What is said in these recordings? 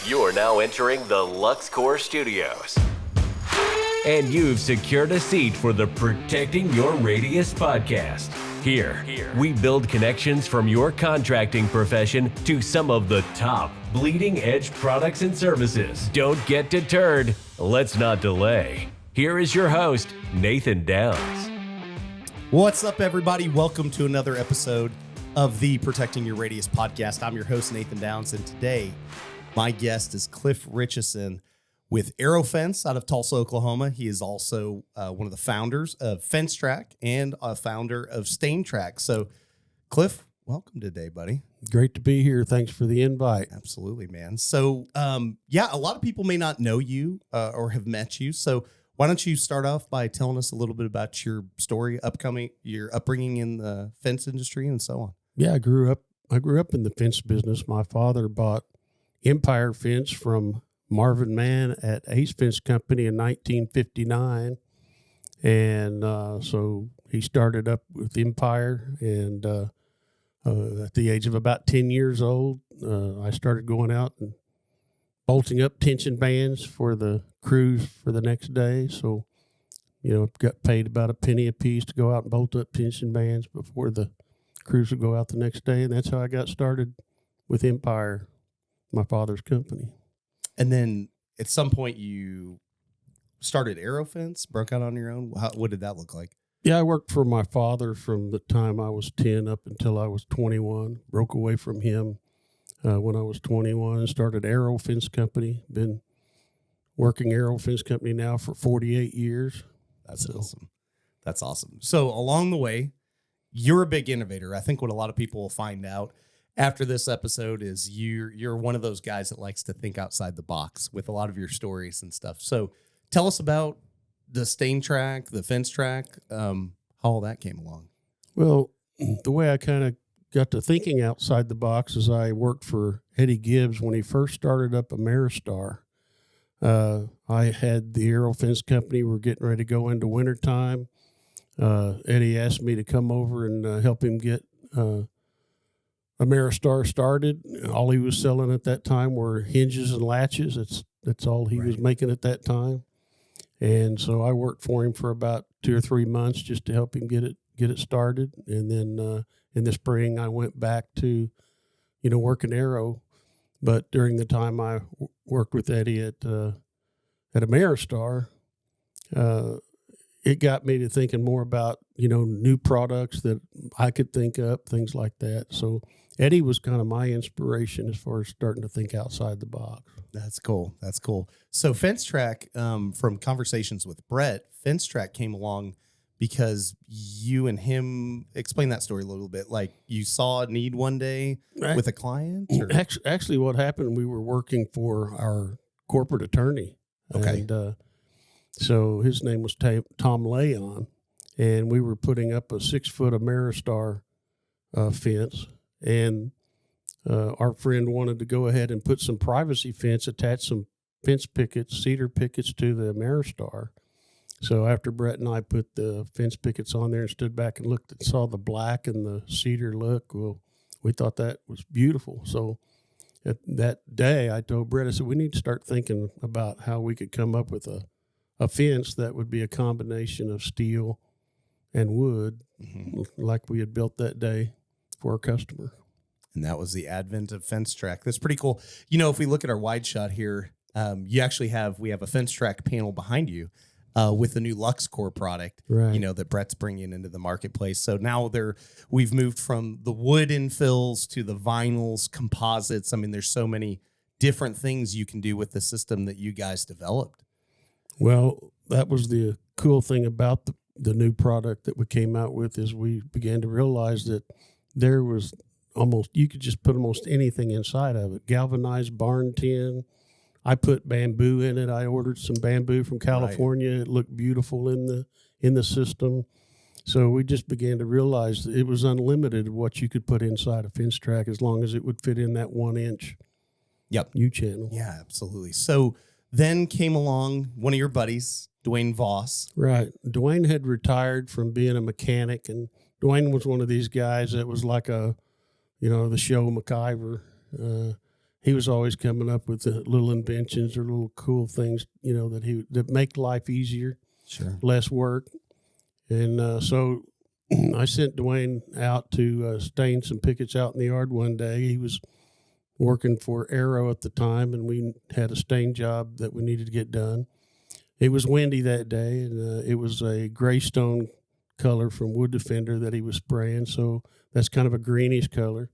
You are now entering the LuxCore Studios. And you've secured a seat for the Protecting Your Radius podcast. Here, we build connections from your contracting profession to some of the top bleeding edge products and services. Don't get deterred. Let's not delay. Here is your host, Nathan Downs. What's up, everybody? Welcome to another episode of the Protecting Your Radius podcast. I'm your host, Nathan Downs, and today my guest is Cliff Richison with Empire Fence out of Tulsa, Oklahoma. He is also one of the founders of FenceTrac and a founder of StainTrac. So, Cliff, welcome today, buddy. Great to be here. Thanks for the invite. Absolutely, man. So, a lot of people may not know you or have met you. So, why don't you start off by telling us a little bit about your story, your upbringing in the fence industry, and so on. Yeah, I grew up in the fence business. My father bought Empire Fence from Marvin Mann at Ace Fence Company in 1959. And so he started up with Empire. And at the age of about 10 years old, I started going out and bolting up tension bands for the crews for the next day. So, got paid about a penny a piece to go out and bolt up tension bands before the crews would go out the next day. And that's how I got started with Empire, my father's company. And then at some point you started Empire Fence, broke out on your own. What did that look like? Yeah, I worked for my father from the time I was 10 up until I was 21. Broke away from him when I was 21 and started Empire Fence Company. Been working Empire Fence Company now for 48 years. That's awesome. That's awesome. So along the way, you're a big innovator. I think what a lot of people will find out after this episode is you're one of those guys that likes to think outside the box with a lot of your stories and stuff. So tell us about the StainTrac, the FenceTrac, how all that came along. Well, the way I kind of got to thinking outside the box is I worked for Eddy Gibbs when he first started up Ameristar. I had the Aero Fence Company. We're getting ready to go into wintertime. Eddy asked me to come over and help him get Ameristar started. All he was selling at that time were hinges and latches. That's all he was making at that time. And so I worked for him for about 2 or 3 months just to help him get it started. And then in the spring I went back to, working Aero. But during the time I worked with Eddy at Ameristar, it got me to thinking more about, new products that I could think up, things like that. So Eddy was kind of my inspiration as far as starting to think outside the box. That's cool. That's cool. So FenceTrac, from conversations with Brett, FenceTrac came along because you and him, explain that story a little bit. Like you saw a need one day with a client? Or? Actually, what happened, we were working for our corporate attorney. Okay. And so his name was Tom Leon, and we were putting up a 6-foot Ameristar fence. And our friend wanted to go ahead and put some privacy fence, attach some fence pickets, cedar pickets to the Ameristar. So after Brett and I put the fence pickets on there and stood back and looked and saw the black and the cedar look, well, we thought that was beautiful. So at that day, I told Brett, I said, we need to start thinking about how we could come up with a fence that would be a combination of steel and wood, like we had built that day for our customer. And that was the advent of FenceTrac. That's pretty cool. If we look at our wide shot here, we have a FenceTrac panel behind you with the new LuxCore product, right, that Brett's bringing into the marketplace. So now we've moved from the wood infills to the vinyls, composites. I mean, there's so many different things you can do with the system that you guys developed. Well, that was the cool thing about the new product that we came out with is we began to realize that there was you could just put almost anything inside of it. Galvanized barn tin. I put bamboo in it. I ordered some bamboo from California. Right. It looked beautiful in the system. So we just began to realize that it was unlimited what you could put inside a FenceTrac as long as it would fit in that 1-inch U-channel. Yeah, absolutely. So then came along one of your buddies, Dwayne Voss. Right. Dwayne had retired from being a mechanic, and Dwayne was one of these guys that was like the show MacGyver. he was always coming up with little inventions or little cool things, that make life easier, Sure. less work. And so I sent Dwayne out to stain some pickets out in the yard one day. He was working for Arrow at the time, and we had a stain job that we needed to get done. It was windy that day, and it was a gray stone color from Wood Defender that he was spraying, so that's kind of a greenish color.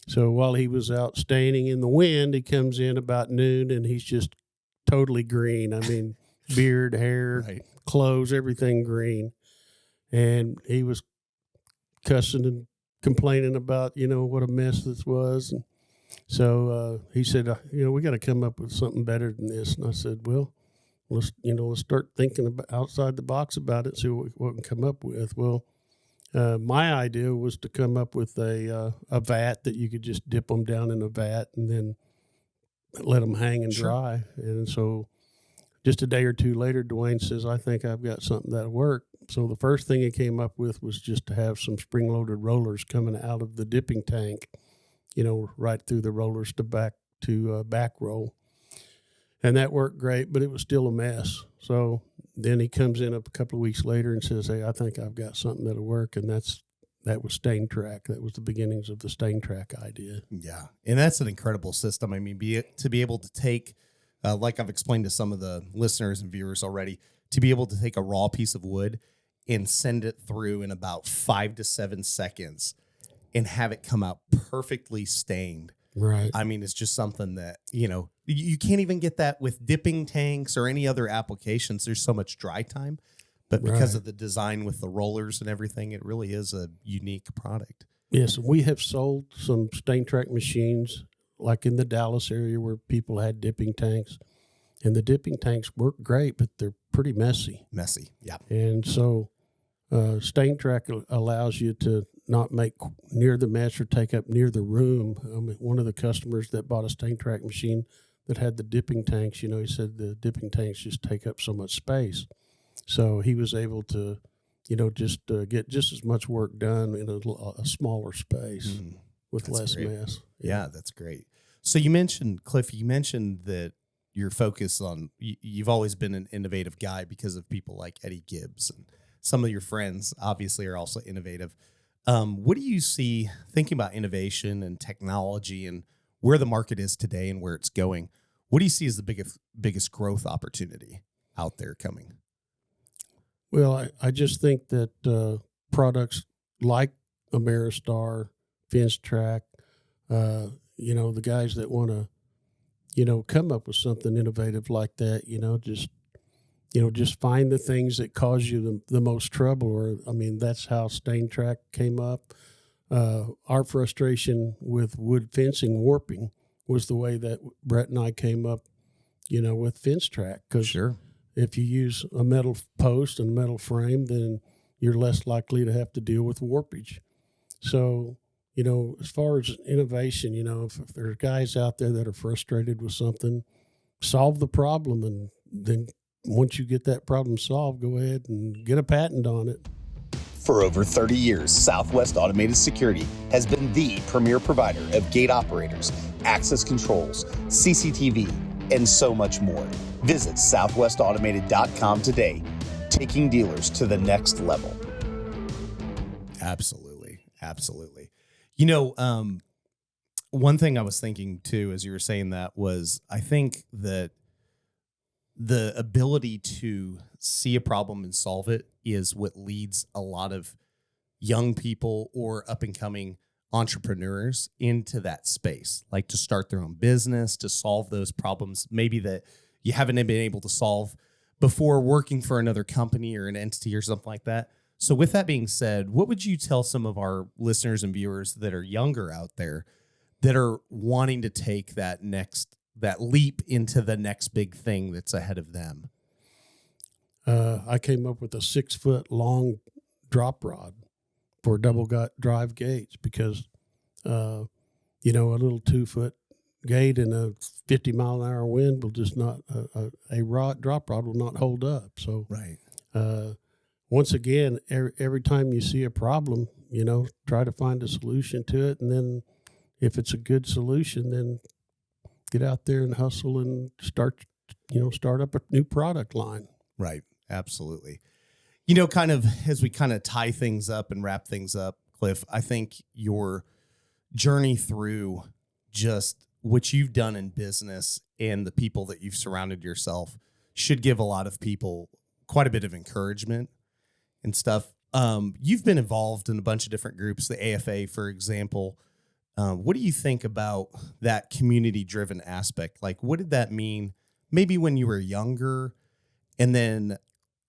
So while he was out staining in the wind, he comes in about noon, and he's just totally green. I mean, beard, hair, Right. clothes, everything green. And he was cussing and complaining about, what a mess this was. And so he said, we got to come up with something better than this. And I said, well, let's start thinking about outside the box about it, see what we can come up with. Well, my idea was to come up with a vat that you could just dip them down in a vat and then let them hang and dry. And so just a day or two later, Dwayne says, I think I've got something that'll work. So the first thing he came up with was just to have some spring-loaded rollers coming out of the dipping tank, right through the rollers to back roll. And that worked great, but it was still a mess. So then he comes in a couple of weeks later and says, hey, I think I've got something that'll work. And that was StainTrac. That was the beginnings of the StainTrac idea. Yeah. And that's an incredible system. I mean, to be able to take, like I've explained to some of the listeners and viewers already, to be able to take a raw piece of wood and send it through in about 5 to 7 seconds and have it come out perfectly stained. Right. I mean, it's just something that, you can't even get that with dipping tanks or any other applications. There's so much dry time. But because of the design with the rollers and everything, it really is a unique product. Yes, we have sold some StainTrac machines, like in the Dallas area where people had dipping tanks. And the dipping tanks work great, but they're pretty messy. Yeah. And so StainTrac allows you to not make near the mesh or take up near the room. I mean, one of the customers that bought a StainTrac machine that had the dipping tanks, he said the dipping tanks just take up so much space. So he was able to, just get just as much work done in a smaller space with less mess. Yeah, that's great. So you mentioned, Cliff, that your focus on, you've always been an innovative guy because of people like Eddy Gibbs, and some of your friends obviously are also innovative. What do you see, thinking about innovation and technology and where the market is today and where it's going? What do you see as the biggest growth opportunity out there coming? Well, I just think that products like Ameristar, FenceTrac, the guys that want to, come up with something innovative like that, just find the things that cause you the most trouble. Or, that's how StainTrac came up. Our frustration with wood fencing warping was the way that Brett and I came up, with FenceTrac. Because if you use a metal post and a metal frame, then you're less likely to have to deal with warpage. So, as far as innovation, if there's guys out there that are frustrated with something, solve the problem. And then once you get that problem solved, go ahead and get a patent on it. For over 30 years, Southwest Automated Security has been the premier provider of gate operators, access controls, CCTV, and so much more. Visit southwestautomated.com today, taking dealers to the next level. Absolutely. One thing I was thinking too, as you were saying that, was I think that the ability to see a problem and solve it is what leads a lot of young people or up and coming entrepreneurs into that space, like to start their own business, to solve those problems maybe that you haven't been able to solve before working for another company or an entity or something like that. So with that being said, what would you tell some of our listeners and viewers that are younger out there that are wanting to take that leap into the next big thing that's ahead of them? I came up with a 6-foot long drop rod for double drive gates because, a little 2-foot gate in a 50-mile-an-hour wind will just not, drop rod will not hold up. So, once again, every time you see a problem, try to find a solution to it. And then if it's a good solution, then get out there and hustle and start up a new product line. Right. Absolutely. Kind of as we kind of tie things up and wrap things up, Cliff, I think your journey through just what you've done in business and the people that you've surrounded yourself should give a lot of people quite a bit of encouragement and stuff. You've been involved in a bunch of different groups, the AFA, for example. What do you think about that community-driven aspect? Like, what did that mean maybe when you were younger? And then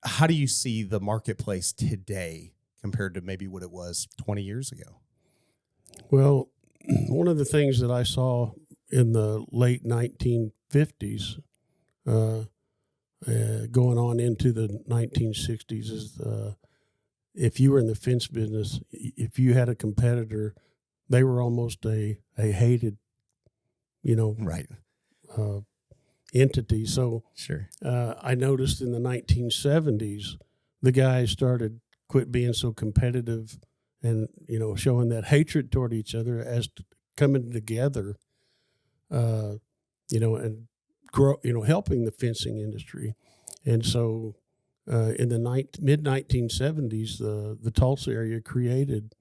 how do you see the marketplace today compared to maybe what it was 20 years ago? Well, one of the things that I saw in the late 1950s, going on into the 1960s, is if you were in the fence business, if you had a competitor, they were almost a hated, Right. Entity. So Sure. I noticed in the 1970s, the guys quit being so competitive and, showing that hatred toward each other as coming together, and grow, helping the fencing industry. And so in the mid 1970s, the Tulsa area created,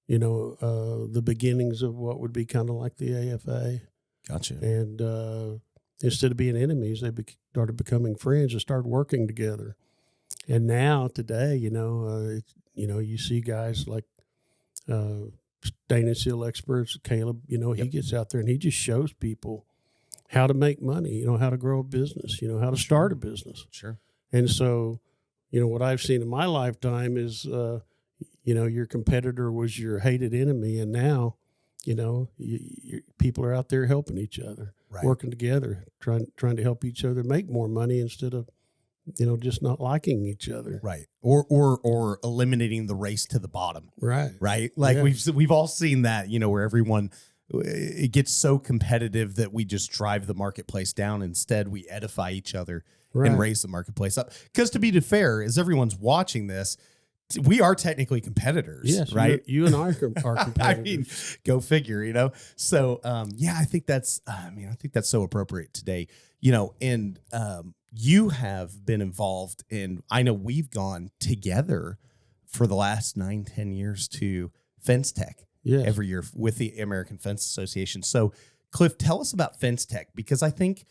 the beginnings of what would be kind of like the AFA. Gotcha. And instead of being enemies, they started becoming friends and started working together. And now today, you see guys like stain and seal experts, Caleb. He gets out there and he just shows people how to make money, how to grow a business, how to start a business. Sure. And so, what I've seen in my lifetime is, your competitor was your hated enemy, and now, people are out there helping each other, Right. working together, trying to help each other make more money instead of, just not liking each other. Right. Or eliminating the race to the bottom. Right. Right. Like Yeah. we've all seen that, where everyone, it gets so competitive that we just drive the marketplace down. Instead, we edify each other Right. and raise the marketplace up. Because to be fair, as everyone's watching this, we are technically competitors. Yes. Right. You and I are competitors. I mean, go figure, So, I think that's so appropriate today, and you have been involved in, I know we've gone together for the last 9-10 years to FenceTrac every year with the American Fence Association. So, Cliff, tell us about FenceTrac, because I think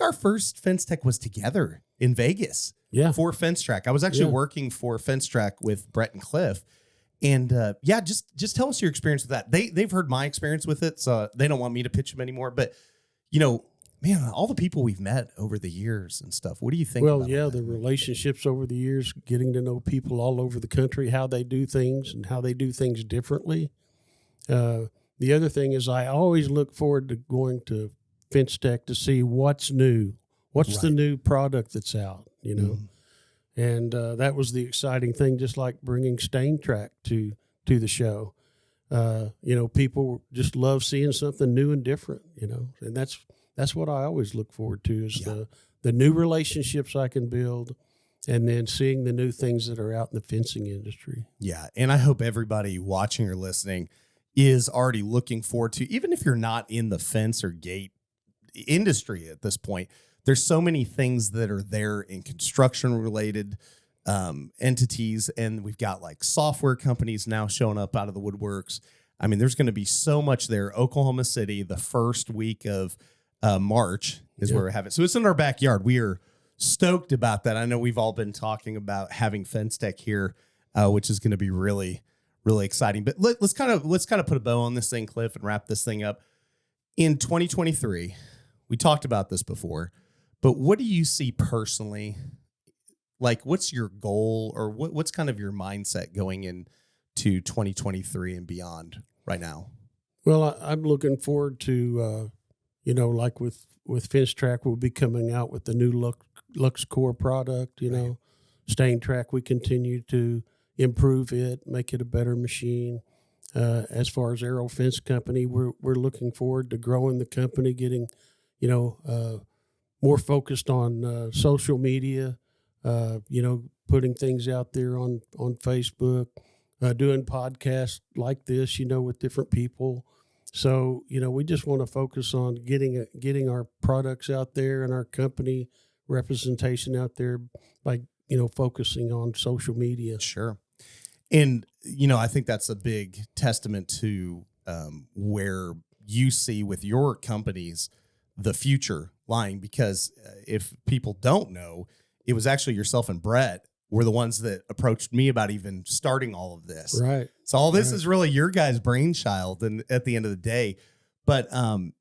our first FenceTrac was together in Vegas. Yeah. For FenceTrac. I was actually working for FenceTrac with Brett and Cliff. And just tell us your experience with that. They've heard my experience with it, so they don't want me to pitch them anymore. But, man, all the people we've met over the years and stuff, what do you think about that? The relationships over the years, getting to know people all over the country, how they do things and how they do things differently. The other thing is I always look forward to going to FenceTrac to see what's new. What's the new product that's out, Mm-hmm. And that was the exciting thing, just like bringing StainTrac to the show. People just love seeing something new and different, and that's what I always look forward to is the new relationships I can build, and then seeing the new things that are out in the fencing industry. Yeah, and I hope everybody watching or listening is already looking forward to, even if you're not in the fence or gate industry at this point, there's so many things that are there in construction related entities. And we've got like software companies now showing up out of the woodworks. I mean, there's going to be so much there. Oklahoma City, the first week of March is where we have it. So it's in our backyard. We are stoked about that. I know we've all been talking about having FenceTrac here, which is going to be really, really exciting. But let's kind of put a bow on this thing, Cliff, and wrap this thing up. In 2023, we talked about this before, but what do you see personally? Like, what's your goal, or what's kind of your mindset going into 2023 and beyond right now? Well, I'm looking forward to, like with FenceTrac, we'll be coming out with the new Lux Core product, StainTrac, we continue to improve it, make it a better machine. As far as Aero Fence Company, we're looking forward to growing the company, getting, more focused on social media, putting things out there on Facebook, doing podcasts like this, with different people, So, we just want to focus on getting our products out there and our company representation out there by, focusing on social media. Sure. And, I think that's a big testament to where you see with your companies the future lying, because if people don't know, it was actually yourself and Brett were the ones that approached me about even starting all of this. Right. So all this is really your guys' brainchild, and at the end of the day. But I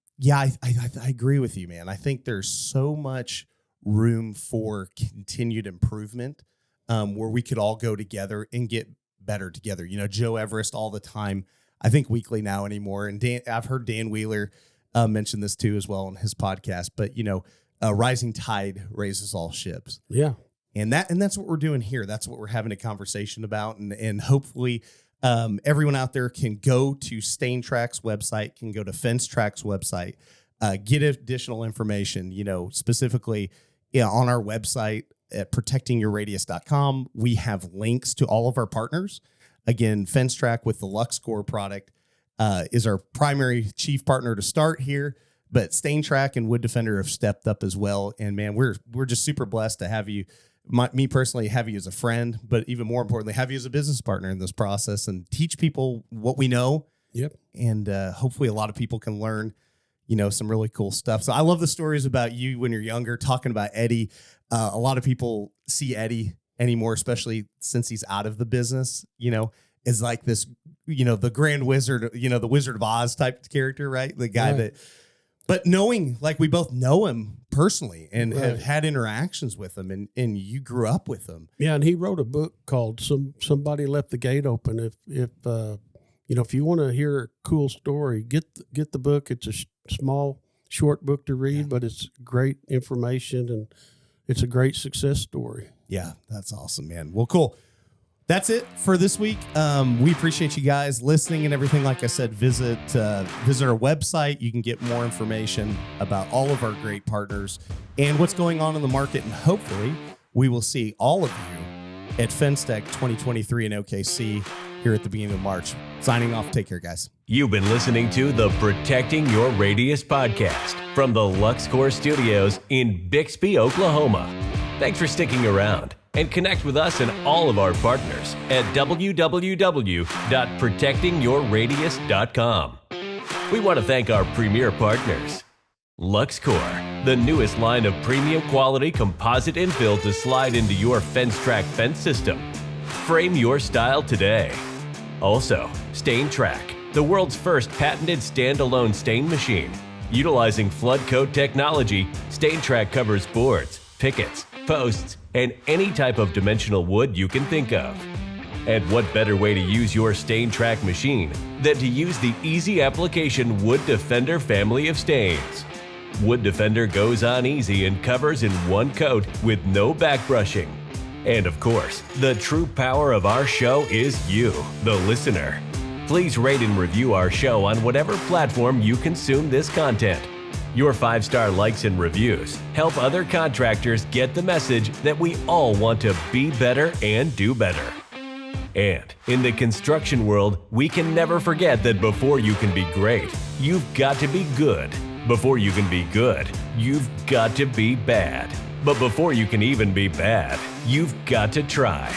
agree with you, man. I think there's so much room for continued improvement where we could all go together and get better together. Joe Everest all the time, I think weekly now anymore. And I've heard Dan Wheeler mention this too as well on his podcast. But, a rising tide raises all ships. Yeah. And that's what we're doing here. That's what we're having a conversation about. And hopefully everyone out there can go to StainTrac's website, can go to FenceTrac's website, get additional information, specifically on our website at protectingyourradius.com. We have links to all of our partners. Again, FenceTrac with the LuxCore product is our primary chief partner to start here. But StainTrac and Wood Defender have stepped up as well. And man, we're just super blessed to have you. Me personally, have you as a friend, but even more importantly, have you as a business partner in this process and teach people what we know. Yep. And hopefully a lot of people can learn, some really cool stuff. So I love the stories about you when you're younger, talking about Eddy. A lot of people see Eddy anymore, especially since he's out of the business, is like this, the grand wizard, the Wizard of Oz type character, right? The guy that... But knowing, like, we both know him personally and have had interactions with him, and you grew up with him. Yeah, and he wrote a book called "Somebody Left the Gate Open." If you want to hear a cool story, get the book. It's a small, short book to read, but it's great information and it's a great success story. Yeah, that's awesome, man. Well, cool. That's it for this week. We appreciate you guys listening and everything. Like I said, visit our website. You can get more information about all of our great partners and what's going on in the market. And hopefully we will see all of you at FenceTrac 2023 in OKC here at the beginning of March. Signing off. Take care, guys. You've been listening to the Protecting Your Radius podcast from the LuxCore Studios in Bixby, Oklahoma. Thanks for sticking around. And connect with us and all of our partners at www.protectingyourradius.com. We want to thank our premier partners. LuxCore, the newest line of premium quality composite infill to slide into your FenceTrac fence system. Frame your style today. Also, StainTrac, the world's first patented standalone stain machine. Utilizing flood coat technology, StainTrac covers boards, pickets, posts, and any type of dimensional wood you can think of. And what better way to use your StainTrac machine than to use the easy application Wood Defender family of stains. Wood Defender goes on easy and covers in one coat with no back brushing. And of course, the true power of our show is you, the listener. Please rate and review our show on whatever platform you consume this content. Your 5-star likes and reviews help other contractors get the message that we all want to be better and do better. And in the construction world, we can never forget that before you can be great, you've got to be good. Before you can be good, you've got to be bad. But before you can even be bad, you've got to try.